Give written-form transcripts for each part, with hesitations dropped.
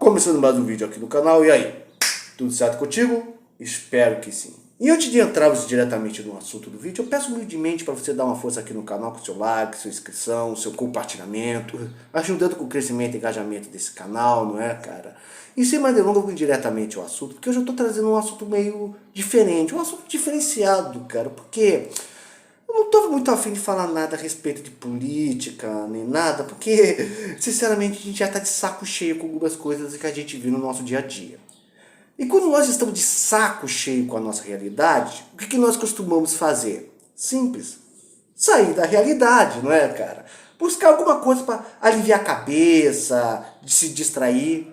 Começando mais um vídeo aqui no canal, e aí? Tudo certo contigo? Espero que sim. E antes de entrarmos diretamente no assunto do vídeo, eu peço humildemente para você dar uma força aqui no canal com seu like, sua inscrição, seu compartilhamento, ajudando com o crescimento e engajamento desse canal, não é, cara? E sem mais delongas, eu vou diretamente ao assunto, porque hoje eu estou trazendo um assunto meio diferente, um assunto diferenciado, cara, porque eu não estou muito afim de falar nada a respeito de política, nem nada, porque, sinceramente, a gente já está de saco cheio com algumas coisas que a gente viu no nosso dia a dia. E quando nós estamos de saco cheio com a nossa realidade, o que nós costumamos fazer? Simples. Sair da realidade, não é, cara? Buscar alguma coisa para aliviar a cabeça, de se distrair.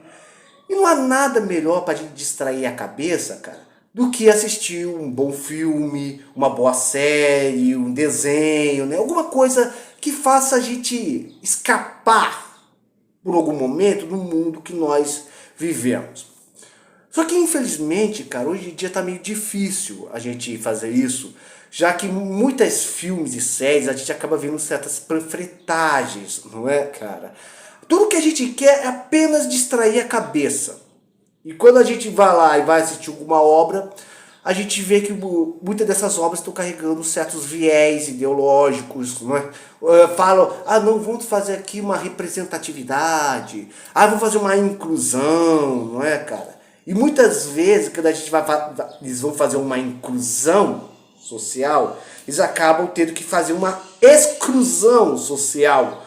E não há nada melhor para a gente distrair a cabeça, cara, do que assistir um bom filme, uma boa série, um desenho, né? Alguma coisa que faça a gente escapar por algum momento do mundo que nós vivemos. Só que infelizmente, cara, hoje em dia tá meio difícil a gente fazer isso, já que muitos filmes e séries a gente acaba vendo certas panfletagens, não é, cara? Tudo que a gente quer é apenas distrair a cabeça. E quando a gente vai lá e vai assistir alguma obra, a gente vê que muitas dessas obras estão carregando certos viés ideológicos, não é? Falam, não, vamos fazer aqui uma representatividade, vamos fazer uma inclusão, não é, cara? E muitas vezes, quando a gente eles vão fazer uma inclusão social, eles acabam tendo que fazer uma exclusão social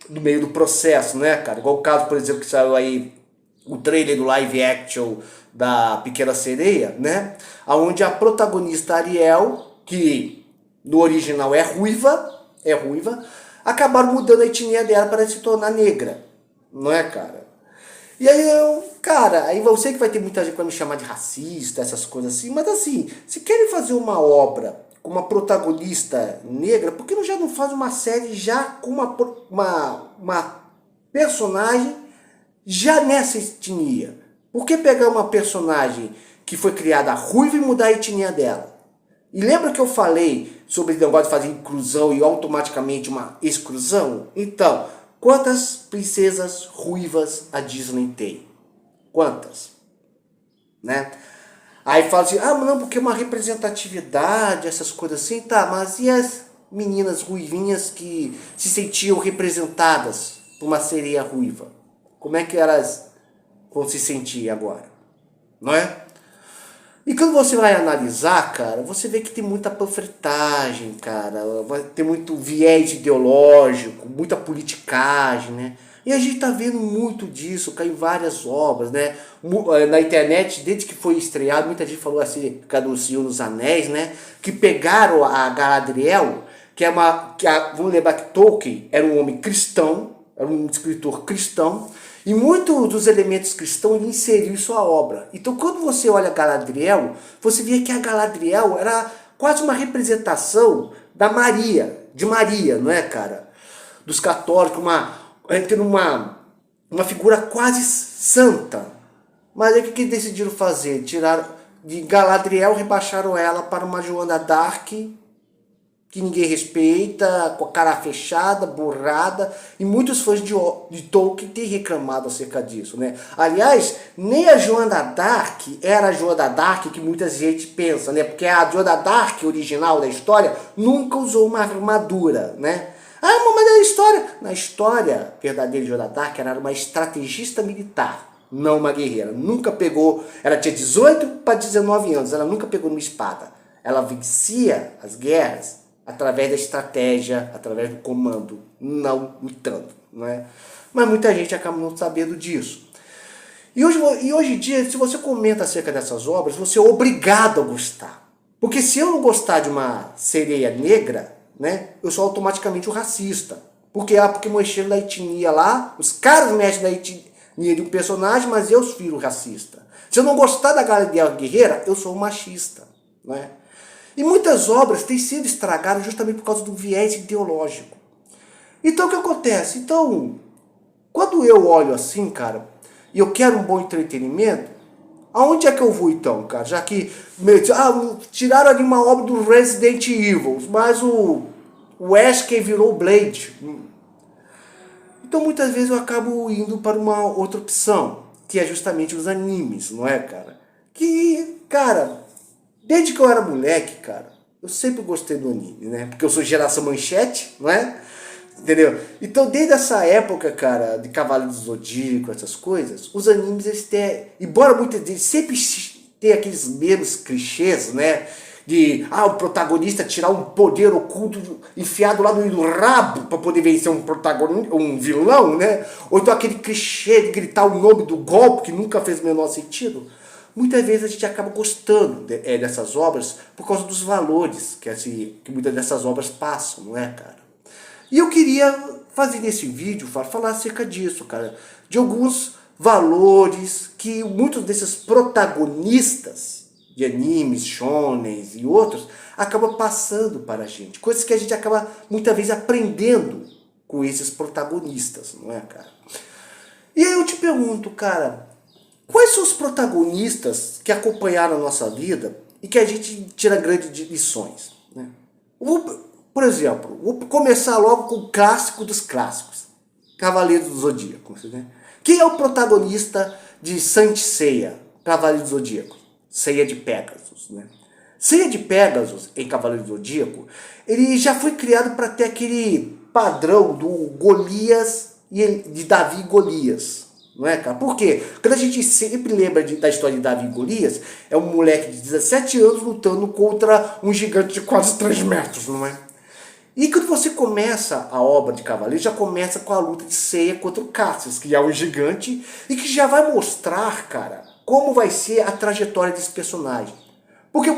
no meio do processo, né, cara? Igual o caso, por exemplo, que saiu aí o trailer do live action da Pequena Sereia, né? Onde a protagonista Ariel, que no original é ruiva, acabaram mudando a etnia dela para se tornar negra, não é, cara? E aí aí eu sei que vai ter muita gente que vai me chamar de racista, essas coisas assim, mas assim, se querem fazer uma obra com uma protagonista negra, por que já não faz uma série já com uma personagem já nessa etnia? Por que pegar uma personagem que foi criada ruiva e mudar a etnia dela? E lembra que eu falei sobre o negócio de fazer inclusão e automaticamente uma exclusão? Então, quantas princesas ruivas a Disney tem? Quantas? Né? Aí fala assim, não, porque é uma representatividade, essas coisas assim, tá, mas e as meninas ruivinhas que se sentiam representadas por uma sereia ruiva? Como é que elas vão se sentir agora? Não é? E quando você vai analisar, cara, você vê que tem muita panfletagem, cara, vai ter muito viés ideológico, muita politicagem, né? E a gente tá vendo muito disso, cara, em várias obras, né? Na internet, desde que foi estreado, muita gente falou assim, do Senhor dos Anéis, né? Que pegaram a Galadriel, vamos lembrar que Tolkien era um homem cristão, era um escritor cristão, e muitos dos elementos cristãos ele inseriu em sua obra. Então quando você olha Galadriel, você vê que a Galadriel era quase uma representação de Maria, não é, cara? Dos católicos, tendo uma figura quase santa. Mas aí o que decidiram fazer? Tiraram de Galadriel, rebaixaram ela para uma Joana d'Arc, que ninguém respeita, com a cara fechada, borrada, e muitos fãs de Tolkien têm reclamado acerca disso, né? Aliás, nem a Joana d'Arc era a Joana d'Arc que muita gente pensa, né? Porque a Joana d'Arc original da história nunca usou uma armadura, né? Mas na história verdadeira de Joana d'Arc, ela era uma estrategista militar, não uma guerreira. Nunca pegou, ela tinha 18 para 19 anos, ela nunca pegou uma espada. Ela vencia as guerras através da estratégia, através do comando, não lutando, não é? Mas muita gente acaba não sabendo disso. E hoje em dia, se você comenta acerca dessas obras, você é obrigado a gostar. Porque se eu não gostar de uma sereia negra, né, eu sou automaticamente um racista. Porque mexeram na etnia lá, os caras mexem na etnia de um personagem, mas eu viro racista. Se eu não gostar da Galadriel guerreira, eu sou um machista, não é? E muitas obras têm sido estragadas justamente por causa do viés ideológico. Então o que acontece? Então, quando eu olho assim, cara, e eu quero um bom entretenimento, aonde é que eu vou então, cara? Já que tiraram ali uma obra do Resident Evil, mas o Wesker virou o Blade. Então muitas vezes eu acabo indo para uma outra opção, que é justamente os animes, não é, cara? Que, cara, desde que eu era moleque, cara, eu sempre gostei do anime, né? Porque eu sou geração manchete, não é? Entendeu? Então, desde essa época, cara, de Cavaleiro do Zodíaco, essas coisas, os animes, eles têm, embora muitos deles sempre tenham aqueles mesmos clichês, né? De, o protagonista tirar um poder oculto enfiado lá no meio do rabo para poder vencer um protagonista, um vilão, né? Ou então aquele clichê de gritar o nome do golpe que nunca fez o menor sentido. Muitas vezes a gente acaba gostando dessas obras por causa dos valores que muitas dessas obras passam, não é, cara? E eu queria fazer nesse vídeo, falar acerca disso, cara. De alguns valores que muitos desses protagonistas de animes, shonens e outros acabam passando para a gente. Coisas que a gente acaba muitas vezes aprendendo com esses protagonistas, não é, cara? E aí eu te pergunto, cara, quais são os protagonistas que acompanharam a nossa vida e que a gente tira grandes lições, né? Por exemplo, vou começar logo com o clássico dos clássicos, Cavaleiro do Zodíaco, né? Quem é o protagonista de Saint Seiya, Cavaleiro do Zodíaco? Seiya de Pegasus, né? Seiya de Pegasus, em Cavaleiro do Zodíaco, ele já foi criado para ter aquele padrão do Golias e de Davi e Golias, não é, cara? Por quê? Quando a gente sempre lembra da história de Davi e Golias, é um moleque de 17 anos lutando contra um gigante de quase 3 metros, não é? E quando você começa a obra de Cavaleiro, já começa com a luta de Seiya contra o Cassius, que é um gigante, e que já vai mostrar, cara, como vai ser a trajetória desse personagem. Porque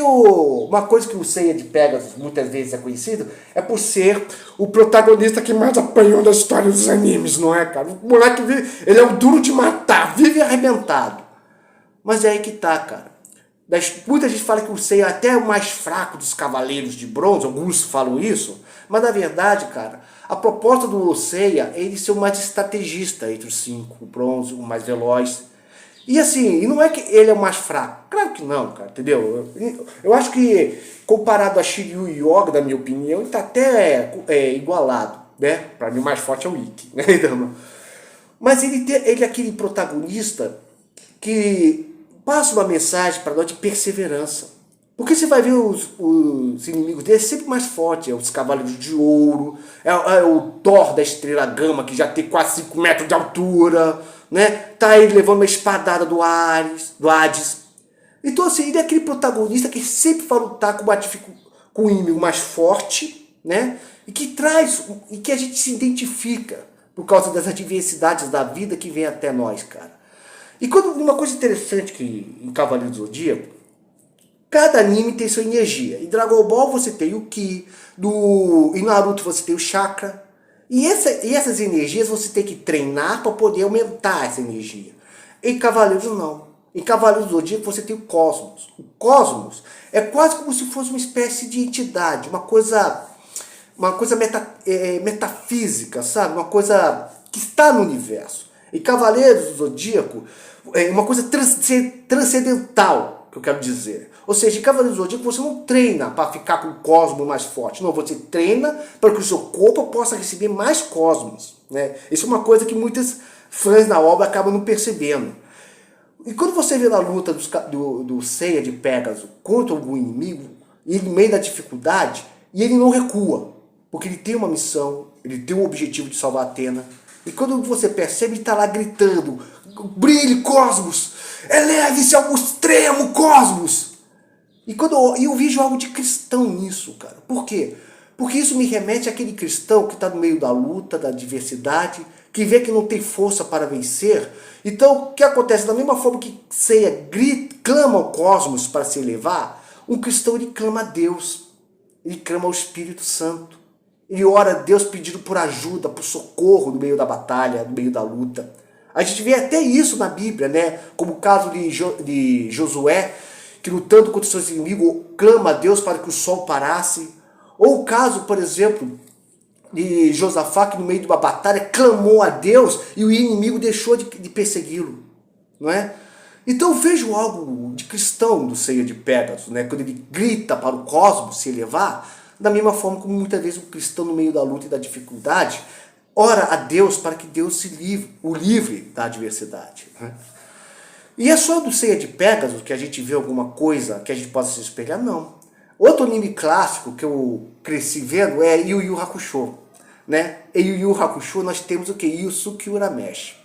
uma coisa que o Seiya de Pegasus muitas vezes é conhecido é por ser o protagonista que mais apanhou da história dos animes, não é, cara? O moleque, ele é um duro de matar, vive arrebentado. Mas é aí que tá, cara. Muita gente fala que o Seiya é até o mais fraco dos Cavaleiros de Bronze, alguns falam isso, mas na verdade, cara, a proposta do Seiya é ele ser o mais estrategista entre os 5, o bronze, o mais veloz. E assim, e não é que ele é o mais fraco, claro que não, cara, entendeu? Eu acho que comparado a Shiryu e Yoga, na minha opinião, ele tá até igualado, né? Pra mim o mais forte é o Ikki, né? Mas ele é aquele protagonista que passa uma mensagem para nós de perseverança. Porque você vai ver os inimigos dele sempre mais fortes. É os Cavaleiros de Ouro, é o Thor da Estrela Gama, que já tem quase 5 metros de altura, né? Tá ele levando uma espadada do Hades. Então assim, ele é aquele protagonista que sempre vai lutar com o inimigo mais forte, né? E que a gente se identifica por causa das adversidades da vida que vem até nós, cara. E uma coisa interessante que em Cavaleiro do Zodíaco, cada anime tem sua energia. Em Dragon Ball você tem o Ki, em Naruto você tem o Chakra. E essas energias você tem que treinar para poder aumentar essa energia. Em Cavaleiros não. Em Cavaleiros do Zodíaco você tem o Cosmos. O Cosmos é quase como se fosse uma espécie de entidade, uma coisa metafísica, sabe? Uma coisa que está no universo. Em Cavaleiros do Zodíaco é uma coisa transcendental, que eu quero dizer. Ou seja, em Cavaleiros do Zodíaco você não treina para ficar com o cosmos mais forte. Não, você treina para que o seu corpo possa receber mais cosmos, né? Isso é uma coisa que muitos fãs da obra acabam não percebendo. E quando você vê na luta do Seiya de Pegasus contra algum inimigo, ele no meio da dificuldade, e ele não recua. Porque ele tem uma missão, ele tem um objetivo de salvar Atena. E quando você percebe, ele está lá gritando: brilhe, cosmos! Eleve-se ao extremo, cosmos! E eu vejo algo de cristão nisso, cara. Por quê? Porque isso me remete àquele cristão que está no meio da luta, da adversidade, que vê que não tem força para vencer. Então, o que acontece? Da mesma forma que Seiya clama ao cosmos para se elevar, um cristão ele clama a Deus, ele clama ao Espírito Santo. Ele ora a Deus pedindo por ajuda, por socorro no meio da batalha, no meio da luta. A gente vê até isso na Bíblia, né? Como o caso de Josué, que lutando contra os seus inimigos, clama a Deus para que o sol parasse. Ou o caso, por exemplo, de Josafá, que no meio de uma batalha clamou a Deus e o inimigo deixou de persegui-lo, não é? Então eu vejo algo de cristão do Seiya de Pegasus, né? Quando ele grita para o cosmos se elevar, da mesma forma como muitas vezes o cristão no meio da luta e da dificuldade ora a Deus para que Deus o livre da adversidade. Né? E é só do Ceia de Pégasus que a gente vê alguma coisa que a gente possa se espelhar? Não. Outro anime clássico que eu cresci vendo é Yu Yu Hakusho. Né? Em Yu Yu Hakusho nós temos o que? Yusuke Urameshi.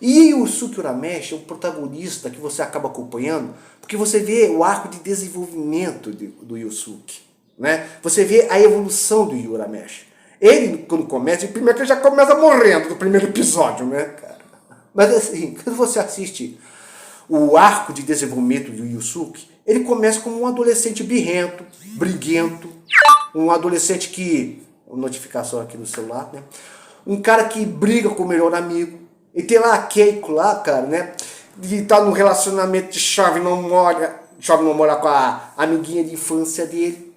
E Yusuke Urameshi é um protagonista que você acaba acompanhando porque você vê o arco de desenvolvimento do Yusuke. Né? Você vê a evolução do Yu Urameshi. Ele, quando começa, primeiro que ele já começa morrendo no primeiro episódio, né, cara? Mas assim, quando você assiste o arco de desenvolvimento do Yusuke, ele começa como um adolescente birrento, briguento, um adolescente que... notificação aqui no celular, né? Um cara que briga com o melhor amigo. E tem lá a Keiko lá, cara, né? E tá num relacionamento de chove não mora com a amiguinha de infância dele.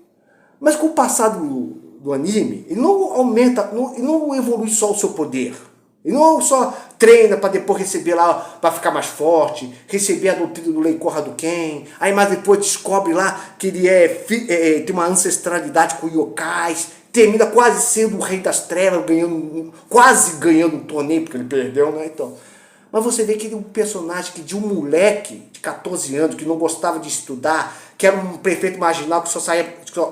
Mas com o passar do anime, ele não aumenta, ele não evolui só o seu poder. Ele não só treina para depois receber lá, para ficar mais forte, receber a doutrina do Lei Corra do Ken, aí mais depois descobre lá que ele tem uma ancestralidade com yokais, termina quase sendo o rei das trevas, quase ganhando um torneio, porque ele perdeu, né? Então, mas você vê que ele é um personagem que de um moleque de 14 anos, que não gostava de estudar, que era um prefeito marginal que só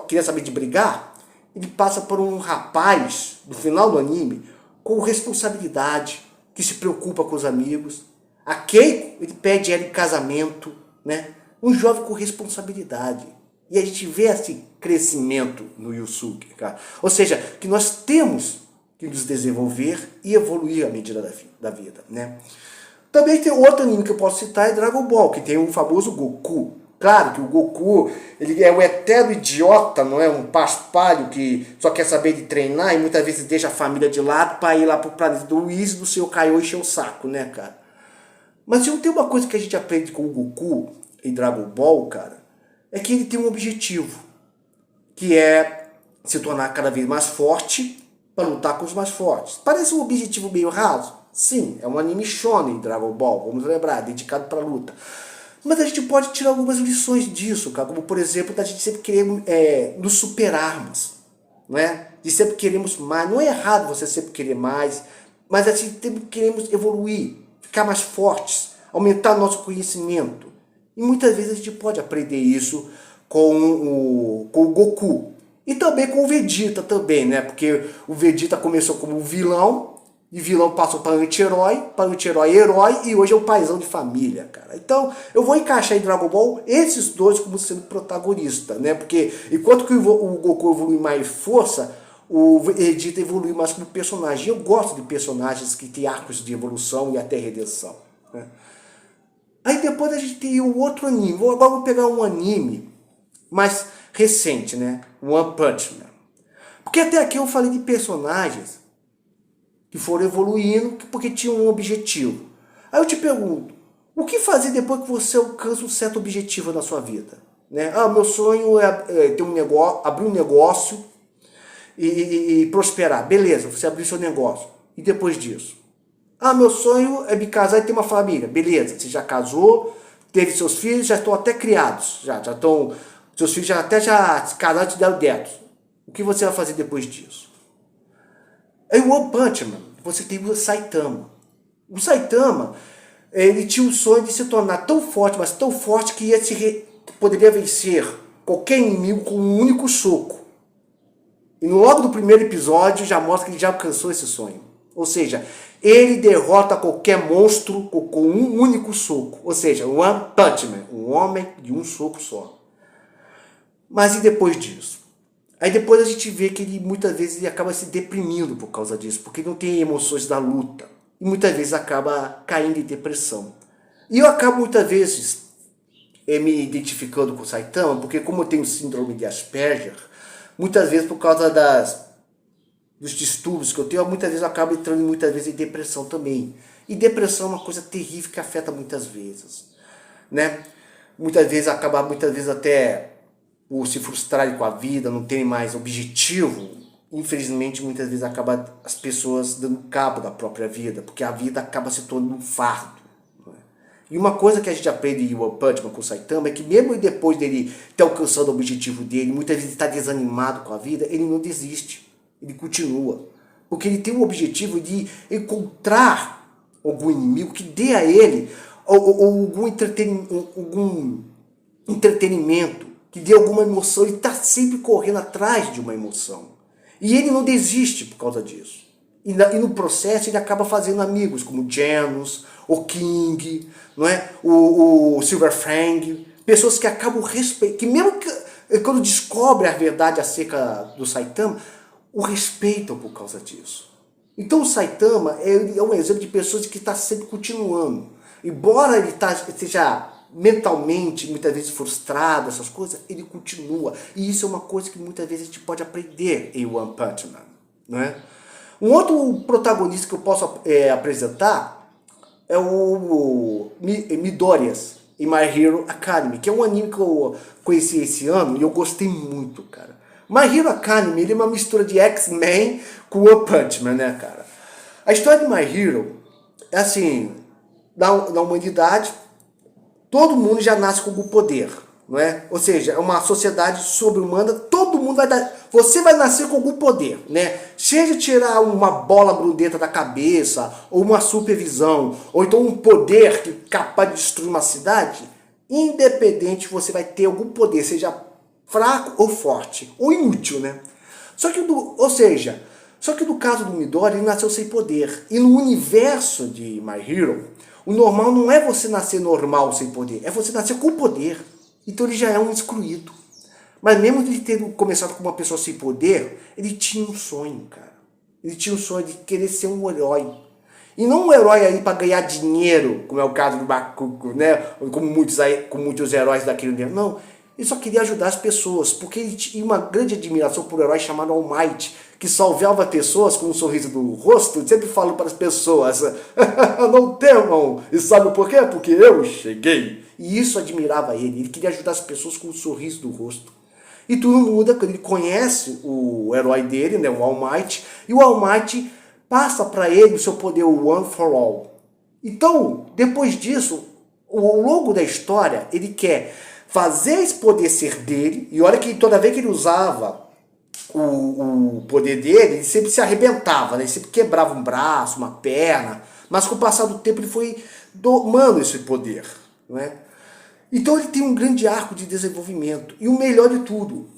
queria saber de brigar, ele passa por um rapaz, no final do anime, com responsabilidade, que se preocupa com os amigos. A Keiko, ele pede ela em casamento, né? Um jovem com responsabilidade. E a gente vê esse crescimento no Yusuke, cara. Ou seja, que nós temos que nos desenvolver e evoluir à medida da vida, né? Também tem outro anime que eu posso citar, é Dragon Ball, que tem o famoso Goku. Claro que o Goku, ele é um eterno idiota, não é? Um paspalho que só quer saber de treinar e muitas vezes deixa a família de lado para ir lá pro planeta do Whis, do seu Kaiô encher o saco, né, cara? Mas se tem uma coisa que a gente aprende com o Goku em Dragon Ball, cara, é que ele tem um objetivo, que é se tornar cada vez mais forte para lutar com os mais fortes. Parece um objetivo meio raso? Sim, é um anime shonen Dragon Ball, vamos lembrar, dedicado para luta. Mas a gente pode tirar algumas lições disso, cara, como por exemplo, da gente sempre querer nos superarmos, né? De sempre queremos mais. Não é errado você sempre querer mais, mas a gente sempre queremos evoluir, ficar mais fortes, aumentar nosso conhecimento. E muitas vezes a gente pode aprender isso com o Goku. E também com o Vegeta também, né? Porque o Vegeta começou como vilão, e vilão passou para anti-herói, herói, e hoje é um paizão de família, cara. Então, eu vou encaixar em Dragon Ball esses dois como sendo protagonista, né? Porque enquanto que o Goku evolui mais força, o Vegeta evolui mais como personagem. Eu gosto de personagens que têm arcos de evolução e até redenção, né? Aí depois a gente tem o outro anime. Agora vou pegar um anime mais recente, né? One Punch Man. Porque até aqui eu falei de personagens que foram evoluindo porque tinham um objetivo. Aí eu te pergunto, o que fazer depois que você alcança um certo objetivo na sua vida? Né? Ah, meu sonho é ter um negócio, abrir um negócio e prosperar. Beleza, você abriu seu negócio. E depois disso? Ah, meu sonho é me casar e ter uma família. Beleza, você já casou, teve seus filhos, já estão até criados. Já estão, seus filhos já se casaram e te deram netos. O que você vai fazer depois disso? Aí o One Punch Man, você tem o Saitama. O Saitama, ele tinha o sonho de se tornar tão forte, mas tão forte que poderia vencer qualquer inimigo com um único soco. E logo no primeiro episódio já mostra que ele já alcançou esse sonho. Ou seja, ele derrota qualquer monstro com um único soco. Ou seja, One Punch Man, um homem de um soco só. Mas e depois disso? Aí depois a gente vê que ele muitas vezes ele acaba se deprimindo por causa disso, porque não tem emoções da luta. E muitas vezes acaba caindo em depressão. E eu acabo muitas vezes me identificando com o Saitama, porque como eu tenho síndrome de Asperger, muitas vezes por causa dos distúrbios que eu tenho, muitas vezes eu acabo entrando muitas vezes em depressão também. E depressão é uma coisa terrível que afeta muitas vezes, né? Muitas vezes acaba até por se frustrarem com a vida, não terem mais objetivo. Infelizmente, muitas vezes acaba as pessoas dando cabo da própria vida, porque a vida acaba se tornando um fardo. Né? E uma coisa que a gente aprende em One Punch Man com o Saitama é que mesmo depois dele ter alcançado o objetivo dele, muitas vezes ele está desanimado com a vida, ele não desiste, ele continua. porque ele tem o objetivo de encontrar algum inimigo que dê a ele algum entretenimento, que dê alguma emoção. Ele está sempre correndo atrás de uma emoção. E ele não desiste por causa disso. E no processo ele acaba fazendo amigos, como Janus, o King, não é? o Silver Fang, pessoas que acabam respeitando, que mesmo que, quando descobrem a verdade acerca do Saitama, o respeitam por causa disso. Então o Saitama é um exemplo de pessoas que está sempre continuando. Embora ele esteja mentalmente, muitas vezes frustrado, essas coisas, ele continua. E isso é uma coisa que muitas vezes a gente pode aprender em One Punch Man, não é? Um outro protagonista que eu posso apresentar é o Midoriya em My Hero Academy, que é um anime que eu conheci esse ano e eu gostei muito, cara. My Hero Academy, ele é uma mistura de X-Men com One Punch Man, né, cara? A história de My Hero é assim, na humanidade, todo mundo já nasce com algum poder, não é? Ou seja, é uma sociedade sobre-humana, todo mundo vai dar... Você vai nascer com algum poder, né? Seja tirar uma bola grudenta da cabeça, ou uma supervisão, ou então um poder que é capaz de destruir uma cidade, independente, você vai ter algum poder, seja fraco ou forte, ou inútil, né? Só que no caso do Midori, ele nasceu sem poder. E no universo de My Hero, o normal não é você nascer normal sem poder, é você nascer com poder. Então ele já é um excluído. Mas mesmo ele tendo começado com uma pessoa sem poder, ele tinha um sonho, cara. Ele tinha um sonho de querer ser um herói. E não um herói aí para ganhar dinheiro, como é o caso do Bakugo, né? Como muitos heróis daquele universo. Não, ele só queria ajudar as pessoas, porque ele tinha uma grande admiração por um herói chamado All Might, que salvava pessoas com um sorriso no rosto, sempre falando para as pessoas, não temam, e sabe por quê? Porque eu cheguei. E isso admirava ele queria ajudar as pessoas com um sorriso no rosto. E tudo muda quando ele conhece o herói dele, né, o All Might, e o All Might passa para ele o seu poder, o One for All. Então, depois disso, ao longo da história, ele quer fazer esse poder ser dele, e olha que toda vez que ele usava o poder dele, ele sempre se arrebentava, né? Ele sempre quebrava um braço, uma perna, mas com o passar do tempo ele foi domando esse poder, não é? Então ele tem um grande arco de desenvolvimento, e o melhor de tudo,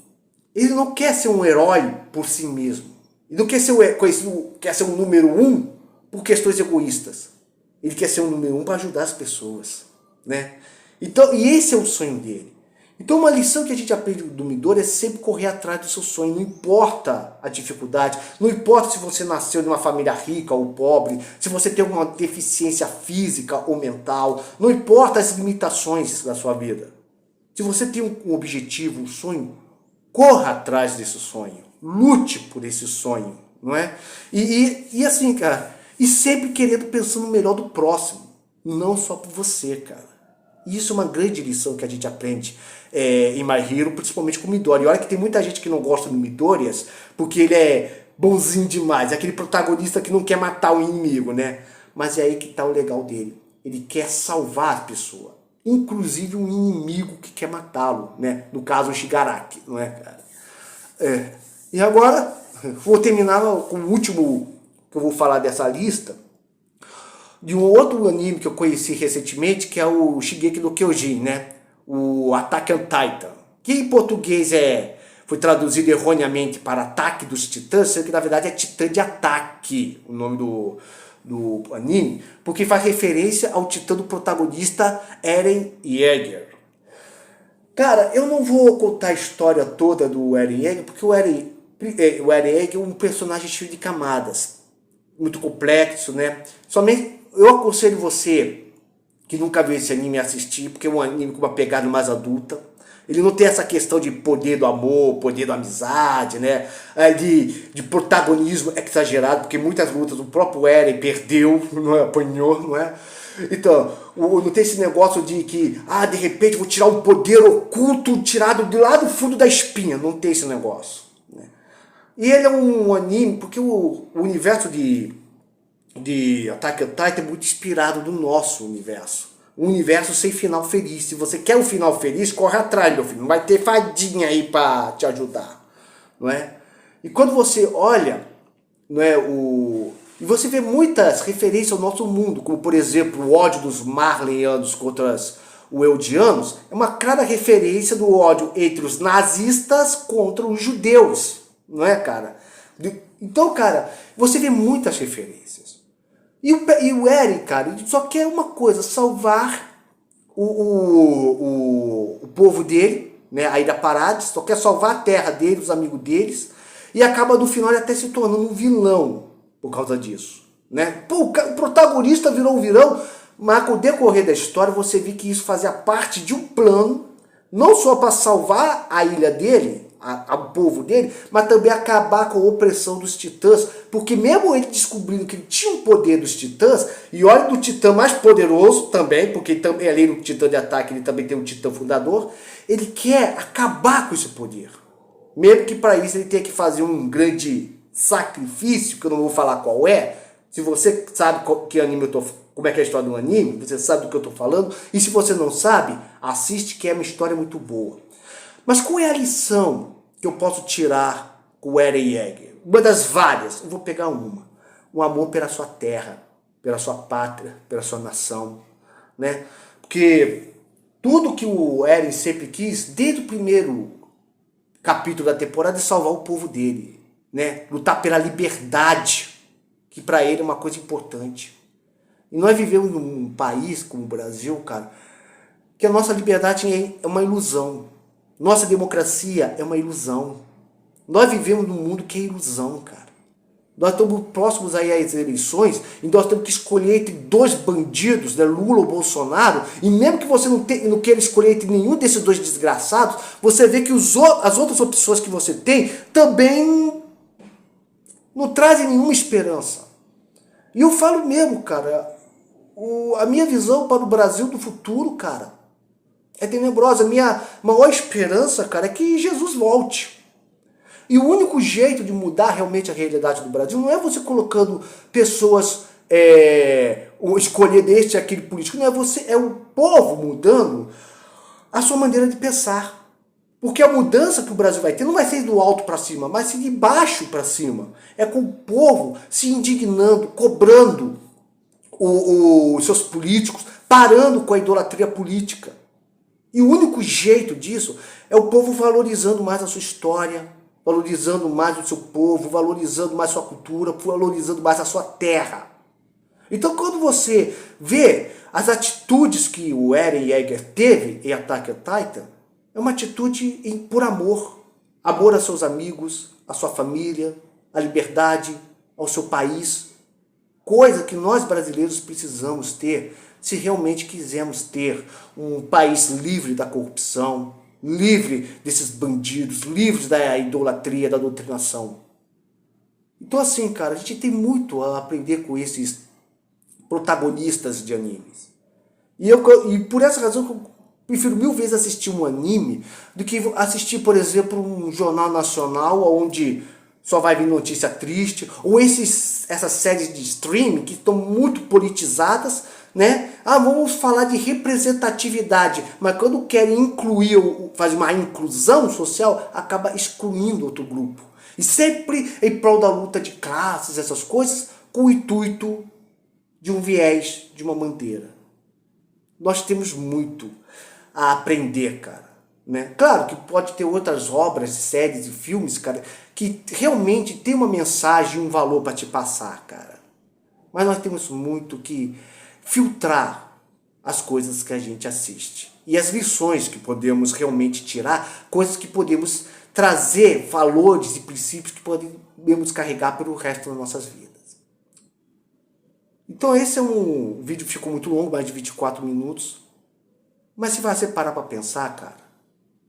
ele não quer ser um herói por si mesmo, ele não quer ser um número um por questões egoístas, ele quer ser um número um para ajudar as pessoas, né? Então, e esse é o sonho dele. Então uma lição que a gente aprende do Midori é sempre correr atrás do seu sonho, não importa a dificuldade, não importa se você nasceu de uma família rica ou pobre, se você tem alguma deficiência física ou mental, não importa as limitações da sua vida. Se você tem um objetivo, um sonho, corra atrás desse sonho, lute por esse sonho, não é? E assim, cara, e sempre querendo pensar no melhor do próximo, não só por você, cara. E isso é uma grande lição que a gente aprende em My Hero, principalmente com o Midori. E olha que tem muita gente que não gosta do Midoriya, porque ele é bonzinho demais, é aquele protagonista que não quer matar o inimigo, né? Mas é aí que tá o legal dele. Ele quer salvar a pessoa, inclusive um inimigo que quer matá-lo, né? No caso, o Shigaraki, não é, cara? E agora, vou terminar com o último que eu vou falar dessa lista, de um outro anime que eu conheci recentemente, que é o Shingeki no Kyojin, né? O Attack on Titan, que em português foi traduzido erroneamente para Ataque dos Titãs, sendo que na verdade é Titã de Ataque, o nome do anime, porque faz referência ao titã do protagonista Eren Yeager. Cara, eu não vou contar a história toda do Eren Yeager, porque o Eren Yeager é um personagem cheio de camadas, muito complexo, né? Somente eu aconselho você que nunca viu esse anime a assistir, porque é um anime com uma pegada mais adulta. Ele não tem essa questão de poder do amor, poder da amizade, né? De protagonismo exagerado, porque muitas lutas o próprio Eren perdeu, não é? Apanhou, não é? Então, não tem esse negócio de que, de repente vou tirar um poder oculto tirado de lá do fundo da espinha. Não tem esse negócio, né? E ele é um anime, porque o universo de Attack on Titan é muito inspirado no nosso universo. Um universo sem final feliz. Se você quer um final feliz, corre atrás, meu filho. Não vai ter fadinha aí para te ajudar, não é? E quando você olha não é, e você vê muitas referências ao nosso mundo, como por exemplo o ódio dos marleyanos contra os eldianos, é uma clara referência do ódio entre os nazistas contra os judeus, não é, cara? Então, cara, você vê muitas referências. E o Eren, cara, ele só quer uma coisa, salvar o povo dele, né, a Ilha Paradis, só quer salvar a terra dele, os amigos deles, e acaba no final ele até se tornando um vilão por causa disso, né? Pô, o protagonista virou um vilão, mas com o decorrer da história você vê que isso fazia parte de um plano, não só para salvar a ilha dele, o povo dele, mas também acabar com a opressão dos titãs, porque mesmo ele descobrindo que ele tinha o poder dos titãs, e olha do titã mais poderoso também, porque também além do titã de ataque ele também tem um titã fundador, ele quer acabar com esse poder. Mesmo que para isso ele tenha que fazer um grande sacrifício, que eu não vou falar qual é. Se você sabe que anime como é que é a história do anime, você sabe do que eu estou falando. E se você não sabe, assiste, que é uma história muito boa. Mas qual é a lição que eu posso tirar com o Eren Yeager? Uma das várias, eu vou pegar uma. Um amor pela sua terra, pela sua pátria, pela sua nação, né? Porque tudo que o Eren sempre quis, desde o primeiro capítulo da temporada, é salvar o povo dele, né? Lutar pela liberdade, que para ele é uma coisa importante. E nós vivemos num país como o Brasil, cara, que a nossa liberdade é uma ilusão. Nossa democracia é uma ilusão. Nós vivemos num mundo que é ilusão, cara. Nós estamos próximos aí às eleições e nós temos que escolher entre dois bandidos, né, Lula ou Bolsonaro, e mesmo que você não queira escolher entre nenhum desses dois desgraçados, você vê que as outras opções que você tem também não trazem nenhuma esperança. E eu falo mesmo, cara, a minha visão para o Brasil do futuro, cara, é tenebrosa. A minha maior esperança, cara, é que Jesus volte. E o único jeito de mudar realmente a realidade do Brasil não é você colocando pessoas, escolher deste aquele político, não é você, é o povo mudando a sua maneira de pensar. Porque a mudança que o Brasil vai ter não vai ser do alto para cima, mas ser de baixo para cima. É com o povo se indignando, cobrando os seus políticos, parando com a idolatria política. E o único jeito disso é o povo valorizando mais a sua história, valorizando mais o seu povo, valorizando mais a sua cultura, valorizando mais a sua terra. Então quando você vê as atitudes que o Eren Yeager teve em Attack on Titan, é uma atitude por amor. Amor a seus amigos, a sua família, a liberdade, ao seu país. Coisa que nós brasileiros precisamos ter se realmente quisermos ter um país livre da corrupção, livre desses bandidos, livre da idolatria, da doutrinação. Então assim, cara, a gente tem muito a aprender com esses protagonistas de animes. E por essa razão eu prefiro 1000 vezes assistir um anime do que assistir, por exemplo, um jornal nacional onde só vai vir notícia triste, ou essas séries de streaming que estão muito politizadas, né? Ah, vamos falar de representatividade, mas quando querem incluir, fazer uma inclusão social, acaba excluindo outro grupo. E sempre em prol da luta de classes, essas coisas, com o intuito de um viés, de uma bandeira. Nós temos muito a aprender, cara. Né? Claro que pode ter outras obras, séries e filmes, cara, que realmente tem uma mensagem e um valor para te passar, cara. Mas nós temos muito que filtrar as coisas que a gente assiste. E as lições que podemos realmente tirar, coisas que podemos trazer, valores e princípios que podemos carregar pelo resto das nossas vidas. Então esse é um vídeo que ficou muito longo, mais de 24 minutos. Mas se você parar para pensar, cara,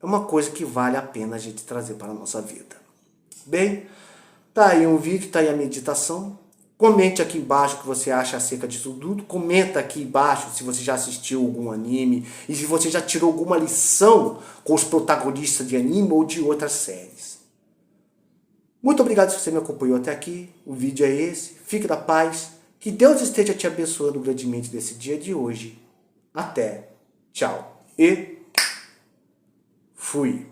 é uma coisa que vale a pena a gente trazer para a nossa vida. Bem, tá aí um vídeo, tá aí a meditação. Comente aqui embaixo o que você acha acerca disso tudo. Comenta aqui embaixo se você já assistiu algum anime e se você já tirou alguma lição com os protagonistas de anime ou de outras séries. Muito obrigado se você me acompanhou até aqui. O vídeo é esse. Fique na paz. Que Deus esteja te abençoando grandemente nesse dia de hoje. Até. Tchau. E fui.